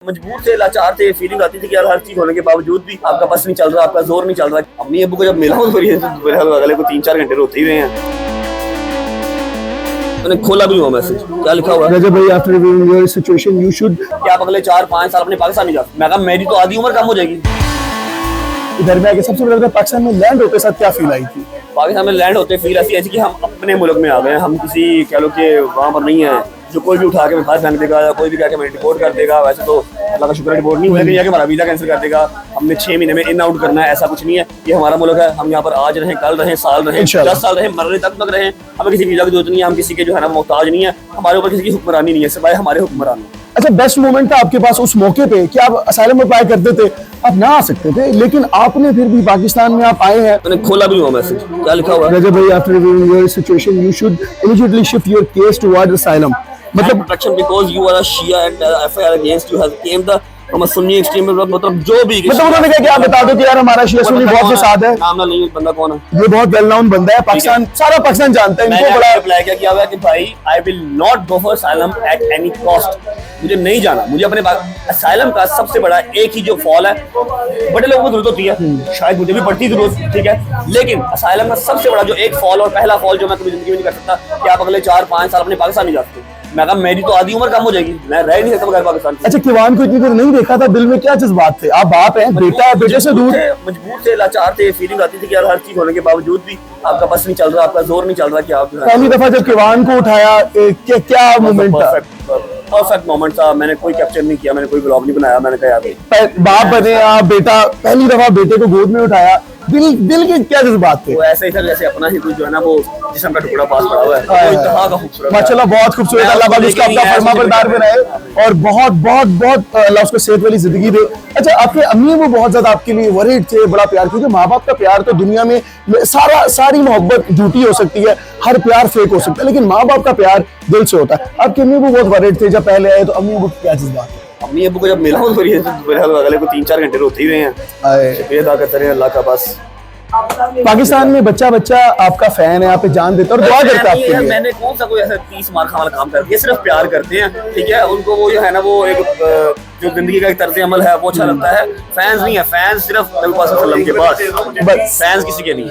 मजबूर थे, लाचार थे, फीलिंग आती थी कि यार हर चीज होने के बावजूद भी आपका बस नहीं चल रहा, आपका जोर नहीं चल रहा। अम्मी अब्बू को जब मिला हूँ तो अगले को 3-4 घंटे रोते ही हुए हैं। मैंने खोला भी हुआ मैसेज, क्या लिखा हुआ है? रजब भाई, after reviewing your situation you should, क्या आप अगले 4-5 साल अपने पाकिस्तान नहीं जाते? मैं कहा मेरी तो आधी उम्र कम हो जाएगी। इधर में आके सबसे पहले पाकिस्तान में लैंड होते साथ क्या फील आई थी? पाकिस्तान में लैंड होते फील ऐसी कि हम अपने मुल्क में आ गए हैं, हम किसी कह लो कि वहाँ पर नहीं है जो कोई भी उठा के बाहर फेंक देगा या कोई भी कह के हमें डिपोर्ट कर देगा। वैसे तो अल्लाह का शुक्र डिपोर्ट नहीं हुआ कि हमारा वीज़ा कैंसिल कर देगा, हमने 6 महीने में इन आउट करना है, ऐसा कुछ नहीं है। ये हमारा मुल्क है, हम यहाँ पर आज रहें, कल रहें, साल रहें, 10 साल रहें, मरने तक रहें, हमें किसी वीज़ा की जरूरत नहीं है, हम किसी के जो है ना मोहताज नहीं है, हमारे ऊपर किसी की हुक्मरानी नहीं है सिवाय हमारे हुक्मरान। अच्छा, बेस्ट मोमेंट था आपके पास उस मौके पे कि आप असाइलम अप्लाई करते थे, आप ना आ सकते थे, लेकिन आपने फिर भी पाकिस्तान में आप आए हैं। मैंने खोला भी हुआ मैसेज, क्या लिखा हुआ है? रजब भाई, after reviewing your situation you should immediately shift your case toward asylum. मतलब protection because you are a Shia and FIR against you have came the from a Sunni extreme, मतलब जो भी मतलब उन्होंने कहा कि आप बता दो कि यार हमारा शिया सुन्नी बहुत के साथ है। नाम ना नहीं, बंदा कौन है? ये बहुत वेल नोन बंदा है, पाकिस्तान सारा पाकिस्तान जानता है इनको। बड़ा अप्लाई किया हुआ है कि भाई I will not go for asylum at any cost, मुझे नहीं जाना। मुझे अपने असाइलम का सबसे बड़ा एक ही जो फॉल है, बड़े लोगों को जरूरत होती है, शायद मुझे भी पड़ती जरूरत, ठीक है, लेकिन असाइलम का सबसे बड़ा जो एक फॉल और पहला फॉल जो मैं कभी जिंदगी में नहीं कर सकता कि आप अगले 4-5 साल अपने पाकिस्तान नहीं जा सकते। मैं कहा मेरी तो आधी उम्र कम हो जाएगी, मैं रह नहीं सकता बगैर पाकिस्तान। अच्छा, किवान को इतनी देर नहीं देखा था, दिल में क्या जज्बात थे? आप बाप हैं, बेटा है, बेटे से दूर। मजबूर थे, लाचार थे, फीलिंग आती थी कि यार हर चीज होने के बावजूद भी आपका बस नहीं चल रहा, आपका जोर नहीं चल रहा कि आप पहली दफा जब किवान को उठाया क्या मोमेंट था? परफेक्ट मोमेंट था। मैंने कोई कैप्चर नहीं किया, मैंने कोई ब्लॉग नहीं बनाया। मैंने कहा यार बाप बने आप, बेटा पहली दफा बेटे को गोद में उठाया, दिल के क्या जज्बात थे? वो ऐसे ही था जैसे अपना ही कोई जो है ना वो जिस्म का टुकड़ा पास पड़ा हुआ है, वो इंतहा का खूबसूरत। माशाल्लाह बहुत खूबसूरत, अल्लाह पाक उसका अपना फरमाबरदार बनाए और बहुत बहुत बहुत अल्लाह उसको सेहत वाली जिंदगी दे। अच्छा, आपके अम्मी वो बहुत ज्यादा आपके लिए वरीड थे, बड़ा प्यार, क्योंकि माँ बाप का प्यार तो दुनिया में सारी मोहब्बत झूठी हो सकती है, हर प्यार फेक हो सकता है, लेकिन माँ बाप का प्यार दिल से होता है। आपके अम्मी वो बहुत वरीड थे जब पहले आए, तो अम्मी वो क्या जज्बात है? अम्मी अब्बू को जब मिला हूँ तो अगले को 3-4 घंटे रोते ही हुए हैं, शुक्रिया अदा करते रहे अल्लाह का। बस पाकिस्तान में बच्चा आपका फैन है, आप पे जान देता है और दुआ करता है आपके लिए। मैंने कौन सा कोई ऐसा 30 मार खाने वाला काम कर दिया, सिर्फ प्यार करते हैं, ठीक है। उनको वो जो है ना वो एक जो जिंदगी का एक तर्ज अमल है वो अच्छा लगता है। फैंस नहीं है, फैंस सिर्फ नबी पाक सल्लल्लाहु अलैहि वसल्लम के बाद, बस फैंस किसी के नहीं।